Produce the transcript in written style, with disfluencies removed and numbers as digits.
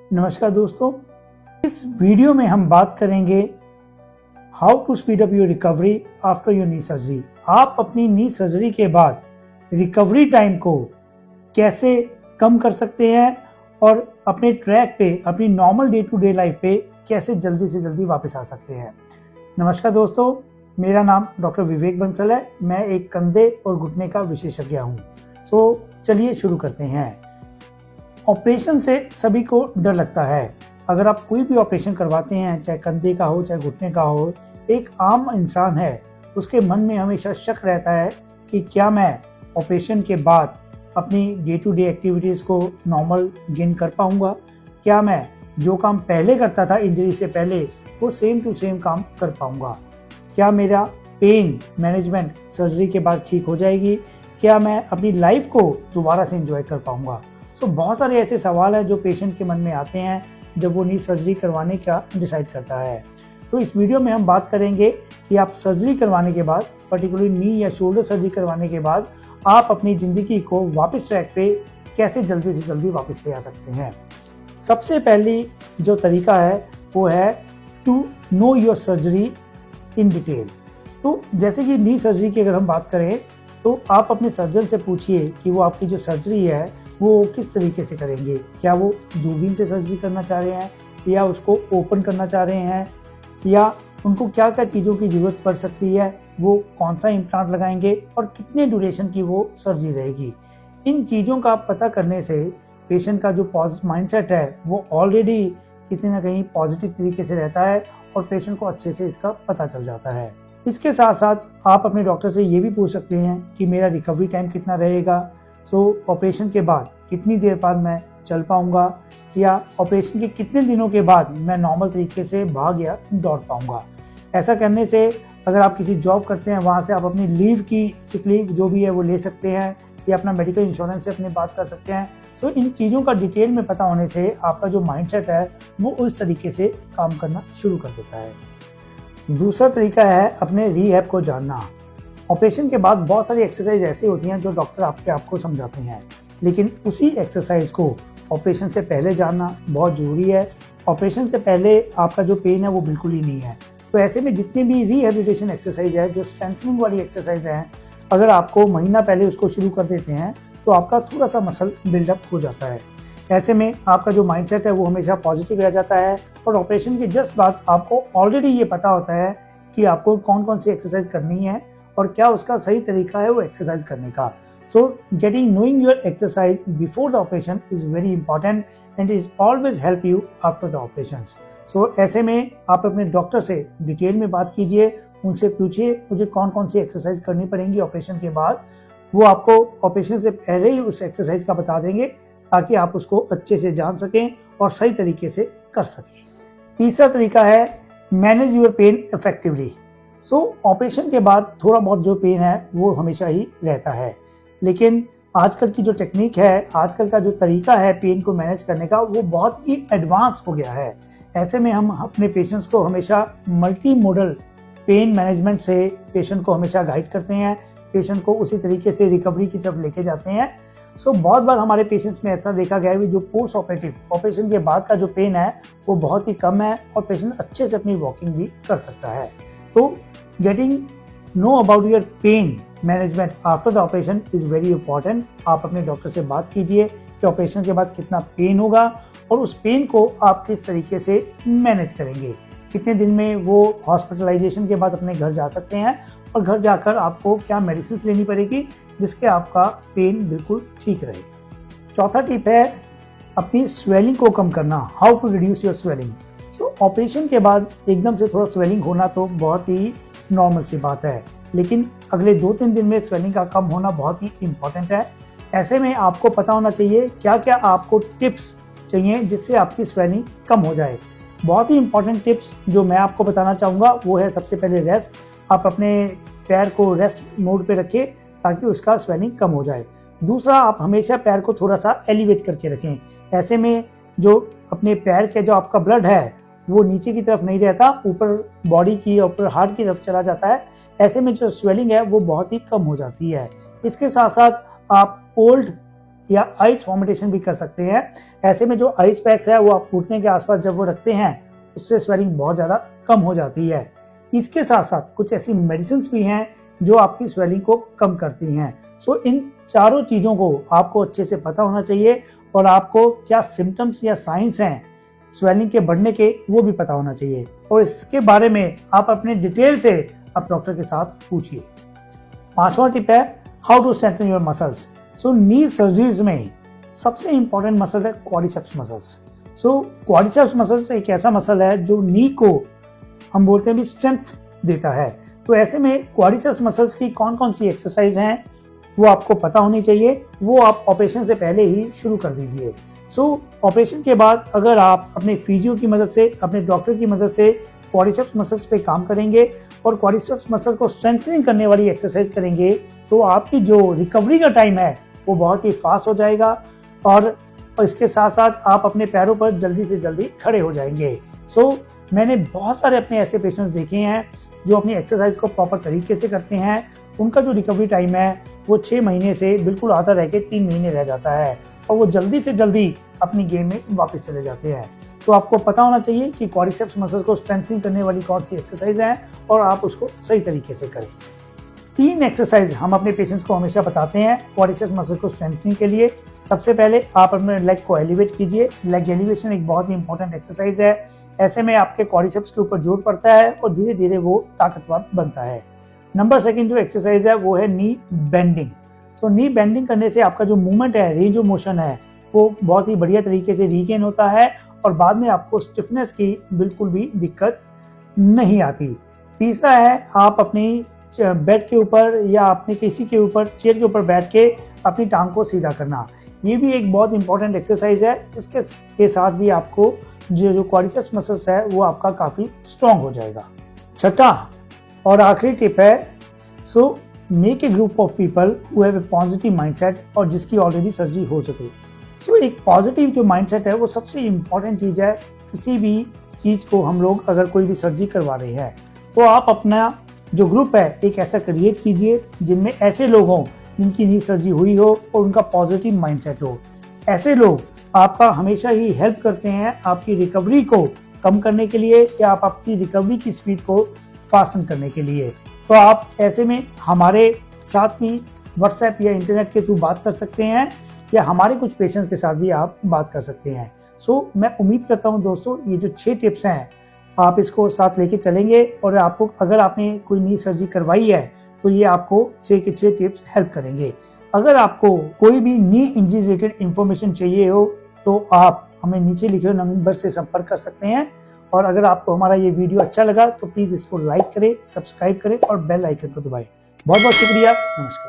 नमस्कार दोस्तों, इस वीडियो में हम बात करेंगे how to speed up your recovery after your knee surgery. आप अपनी नी सर्जरी के बाद रिकवरी टाइम को कैसे कम कर सकते हैं और अपने ट्रैक पे, अपनी normal day to day life पे कैसे जल्दी से जल्दी वापस आ सकते हैं। नमस्कार दोस्तों, मेरा नाम डॉक्टर विवेक बंसल है। मैं एक कंधे और घुटने का विशेषज्ञ हूँ। चलिए शुरू करते हैं। ऑपरेशन से सभी को डर लगता है। अगर आप कोई भी ऑपरेशन करवाते हैं, चाहे कंधे का हो चाहे घुटने का हो, एक आम इंसान है, उसके मन में हमेशा शक रहता है कि क्या मैं ऑपरेशन के बाद अपनी डे टू डे एक्टिविटीज़ को नॉर्मल गेन कर पाऊंगा? क्या मैं जो काम पहले करता था इंजरी से पहले वो सेम टू सेम काम कर पाऊंगा? क्या मेरा पेन मैनेजमेंट सर्जरी के बाद ठीक हो जाएगी? क्या मैं अपनी लाइफ को दोबारा से एंजॉय कर पाऊंगा? बहुत सारे ऐसे सवाल हैं जो पेशेंट के मन में आते हैं जब वो नी सर्जरी करवाने का डिसाइड करता है। तो इस वीडियो में हम बात करेंगे कि आप सर्जरी करवाने के बाद, पर्टिकुलरली नी या शोल्डर सर्जरी करवाने के बाद, आप अपनी ज़िंदगी को वापस ट्रैक पे कैसे जल्दी से जल्दी वापस ले आ सकते हैं। सबसे पहली जो तरीका है वो है to know your surgery in detail. तो जैसे कि नी सर्जरी की अगर हम बात करें तो आप अपने सर्जन से पूछिए कि वो आपकी जो सर्जरी है वो किस तरीके से करेंगे। क्या वो दूरबीन से सर्जरी करना चाह रहे हैं या उसको ओपन करना चाह रहे हैं, या उनको क्या क्या चीज़ों की ज़रूरत पड़ सकती है, वो कौन सा इम्प्लांट लगाएंगे और कितने ड्यूरेशन की वो सर्जरी रहेगी। इन चीज़ों का पता करने से पेशेंट का जो माइंडसेट है वो ऑलरेडी किसी ना कहीं पॉजिटिव तरीके से रहता है और पेशेंट को अच्छे से इसका पता चल जाता है। इसके साथ साथ आप अपने डॉक्टर से ये भी पूछ सकते हैं कि मेरा रिकवरी टाइम कितना रहेगा। ऑपरेशन के बाद कितनी देर बाद मैं चल पाऊंगा, या ऑपरेशन के कितने दिनों के बाद मैं नॉर्मल तरीके से भाग या दौड़ पाऊंगा। ऐसा करने से अगर आप किसी जॉब करते हैं वहाँ से आप अपनी लीव की सिक लीव जो भी है वो ले सकते हैं, या अपना मेडिकल इंश्योरेंस से अपनी बात कर सकते हैं। इन चीज़ों का डिटेल में पता होने से आपका जो माइंडसेट है वो उस तरीके से काम करना शुरू कर देता है। दूसरा तरीका है अपने रीहैब को जानना। ऑपरेशन के बाद बहुत सारी एक्सरसाइज ऐसी होती हैं जो डॉक्टर आपको समझाते हैं, लेकिन उसी एक्सरसाइज को ऑपरेशन से पहले जानना बहुत ज़रूरी है। ऑपरेशन से पहले आपका जो पेन है वो बिल्कुल ही नहीं है। तो ऐसे में जितनी भी रिहेबिलिटेशन एक्सरसाइज है, जो स्ट्रेंथनिंग वाली एक्सरसाइज है, अगर आपको महीना पहले उसको शुरू कर देते हैं तो आपका थोड़ा सा मसल बिल्डअप हो जाता है। ऐसे में आपका जो माइंडसेट है वो हमेशा पॉजिटिव रह जाता है और ऑपरेशन के जस्ट बाद आपको ऑलरेडी ये पता होता है कि आपको कौन कौन सी एक्सरसाइज करनी है और क्या उसका सही तरीका है वो एक्सरसाइज करने का। Knowing your exercise before the operation is very important and it always help you after the operations. ऐसे में आप अपने डॉक्टर से डिटेल में बात कीजिए, उनसे पूछिए मुझे कौन कौन सी एक्सरसाइज करनी पड़ेंगी ऑपरेशन के बाद। वो आपको ऑपरेशन से पहले ही उस एक्सरसाइज का बता देंगे ताकि आप उसको अच्छे से जान सकें और सही तरीके से कर सकें। तीसरा तरीका है manage your pain effectively. Operation के बाद थोड़ा बहुत जो पेन है वो हमेशा ही रहता है, लेकिन आजकल की जो टेक्निक है, आजकल का जो तरीका है पेन को मैनेज करने का, वो बहुत ही एडवांस हो गया है। ऐसे में हम अपने पेशेंट्स को हमेशा मल्टी मोडल पेन मैनेजमेंट से पेशेंट को हमेशा गाइड करते हैं, पेशेंट को उसी तरीके से रिकवरी की तरफ लेके जाते हैं। बहुत बार हमारे पेशेंट्स में ऐसा देखा गया है कि जो पोस्ट ऑपरेटिव ऑपरेशन के बाद का जो पेन है वो बहुत ही कम है और पेशेंट अच्छे से अपनी वॉकिंग भी कर सकता है। Getting know about your pain management after the operation is very important. आप अपने डॉक्टर से बात कीजिए कि ऑपरेशन के बाद कितना पेन होगा और उस पेन को आप किस तरीके से मैनेज करेंगे, कितने दिन में वो हॉस्पिटलाइजेशन के बाद अपने घर जा सकते हैं और घर जाकर आपको क्या मेडिसिन लेनी पड़ेगी जिसके आपका पेन बिल्कुल ठीक रहे। चौथा टिप है अपनी स्वेलिंग को कम करना, how to reduce your swelling. Operation के बाद एकदम से थोड़ा स्वेलिंग होना तो बहुत ही नॉर्मल सी बात है, लेकिन अगले 2-3 दिन में स्वेलिंग का कम होना बहुत ही इम्पॉर्टेंट है। ऐसे में आपको पता होना चाहिए क्या क्या आपको टिप्स चाहिए जिससे आपकी स्वेलिंग कम हो जाए। बहुत ही इम्पॉर्टेंट टिप्स जो मैं आपको बताना चाहूँगा वो है सबसे पहले रेस्ट। आप अपने पैर को रेस्ट मोड पे रखें ताकि उसका स्वेलिंग कम हो जाए। दूसरा, आप हमेशा पैर को थोड़ा सा एलिवेट करके रखें। ऐसे में जो अपने पैर के जो आपका ब्लड है वो नीचे की तरफ नहीं रहता, ऊपर बॉडी की, ऊपर हार्ट की तरफ चला जाता है। ऐसे में जो स्वेलिंग है वो बहुत ही कम हो जाती है। इसके साथ साथ आप कोल्ड या आइस फॉर्मेटेशन भी कर सकते हैं। ऐसे में जो आइस पैक्स है वो आप घुटने के आसपास जब वो रखते हैं उससे स्वेलिंग बहुत ज़्यादा कम हो जाती है। इसके साथ साथ कुछ ऐसी मेडिसिन भी हैं जो आपकी स्वेलिंग को कम करती हैं। सो इन चारों चीज़ों को आपको अच्छे से पता होना चाहिए और आपको क्या सिम्टम्स या साइंस हैं स्वेलिंग के बढ़ने के वो भी पता होना चाहिए, और इसके बारे में आप अपने डिटेल से आप डॉक्टर के साथ पूछिए। 5वां टिप है how to strengthen your muscles. So knee surgeries में सबसे इंपॉर्टेंट मसल है quadriceps muscles. So quadriceps muscles एक ऐसा मसल है जो नी को हम बोलते हैं भी स्ट्रेंथ देता है। तो ऐसे में क्वाड्रिसेप्स मसल्स की कौन कौन सी एक्सरसाइज हैं वो आपको पता होनी चाहिए, वो आप ऑपरेशन से पहले ही शुरू कर दीजिए। सो ऑपरेशन के बाद अगर आप अपने फिजियो की मदद से, अपने डॉक्टर की मदद से क्वाड्रिसेप्स मसल्स पे काम करेंगे और क्वाड्रिसेप्स मसल को स्ट्रेंथनिंग करने वाली एक्सरसाइज करेंगे तो आपकी जो रिकवरी का टाइम है वो बहुत ही फास्ट हो जाएगा और इसके साथ साथ आप अपने पैरों पर जल्दी से जल्दी खड़े हो जाएंगे। सो मैंने बहुत सारे अपने ऐसे पेशेंट्स देखे हैं जो अपनी एक्सरसाइज को प्रॉपर तरीके से करते हैं, उनका जो रिकवरी टाइम है वो 6 महीने से बिल्कुल आधा रह के 3 महीने रह जाता है और वो जल्दी से जल्दी अपनी गेम में वापस चले जाते हैं। तो आपको पता होना चाहिए कि क्वाड्रिसेप्स मसल्स को स्ट्रेंथनिंग करने वाली कौन सी एक्सरसाइज है और आप उसको सही तरीके से करें। 3 एक्सरसाइज हम अपने पेशेंट्स को हमेशा बताते हैं क्वाड्रिसेप्स मसल को स्ट्रेंथनिंग के लिए। सबसे पहले आप अपने लेग को एलिवेट कीजिए। लेग एलिवेशन एक बहुत ही इंपॉर्टेंट एक्सरसाइज है। ऐसे में आपके क्वाड्रिसेप्स के ऊपर जोर पड़ता है और धीरे धीरे वो ताकतवर बनता है। नंबर 2 जो एक्सरसाइज है वो है नी बेंडिंग। सो नी बेंडिंग करने से आपका जो मूवमेंट है, रेंज ऑफ मोशन है, वो बहुत ही बढ़िया तरीके से रीगेन होता है और बाद में आपको स्टिफनेस की बिल्कुल भी दिक्कत नहीं आती। तीसरा है आप अपनी बेड के ऊपर या अपने किसी के ऊपर चेयर के ऊपर बैठ के अपनी टांग को सीधा करना। ये भी एक बहुत इंपॉर्टेंट एक्सरसाइज है। इसके साथ भी आपको जो क्वाड्रिसेप्स मसल्स है वो आपका काफ़ी स्ट्रॉन्ग हो जाएगा। 6 और आखिरी टिप है so make a group of people who have a positive mindset और जिसकी ऑलरेडी सर्जरी हो चुकी। सो एक पॉजिटिव जो माइंडसेट है वो सबसे इम्पॉर्टेंट चीज़ है। किसी भी चीज़ को हम लोग अगर कोई भी सर्जरी करवा रहे हैं तो आप अपना जो ग्रुप है एक ऐसा क्रिएट कीजिए जिनमें ऐसे लोग हों जिनकी नी सर्जरी हुई हो और उनका पॉजिटिव माइंडसेट हो। ऐसे लोग आपका हमेशा ही हेल्प करते हैं आपकी रिकवरी को कम करने के लिए या आप आपकी रिकवरी की स्पीड को फास्टन करने के लिए। तो आप ऐसे में हमारे साथ भी व्हाट्सएप या इंटरनेट के थ्रू बात कर सकते हैं या हमारे कुछ पेशेंट्स के साथ भी आप बात कर सकते हैं। सो मैं उम्मीद करता हूं दोस्तों ये जो 6 टिप्स हैं आप इसको साथ लेके चलेंगे और आपको अगर आपने कोई नी सर्जरी करवाई है तो ये आपको 6 के 6 टिप्स हेल्प करेंगे। अगर आपको कोई भी नी इंजरी रिलेटेड इंफॉर्मेशन चाहिए हो तो आप हमें नीचे लिखे हुए नंबर से संपर्क कर सकते हैं। और अगर आपको हमारा ये वीडियो अच्छा लगा तो प्लीज़ इसको लाइक करें, सब्सक्राइब करें और बेल आइकन को दबाएं। बहुत बहुत शुक्रिया। नमस्कार।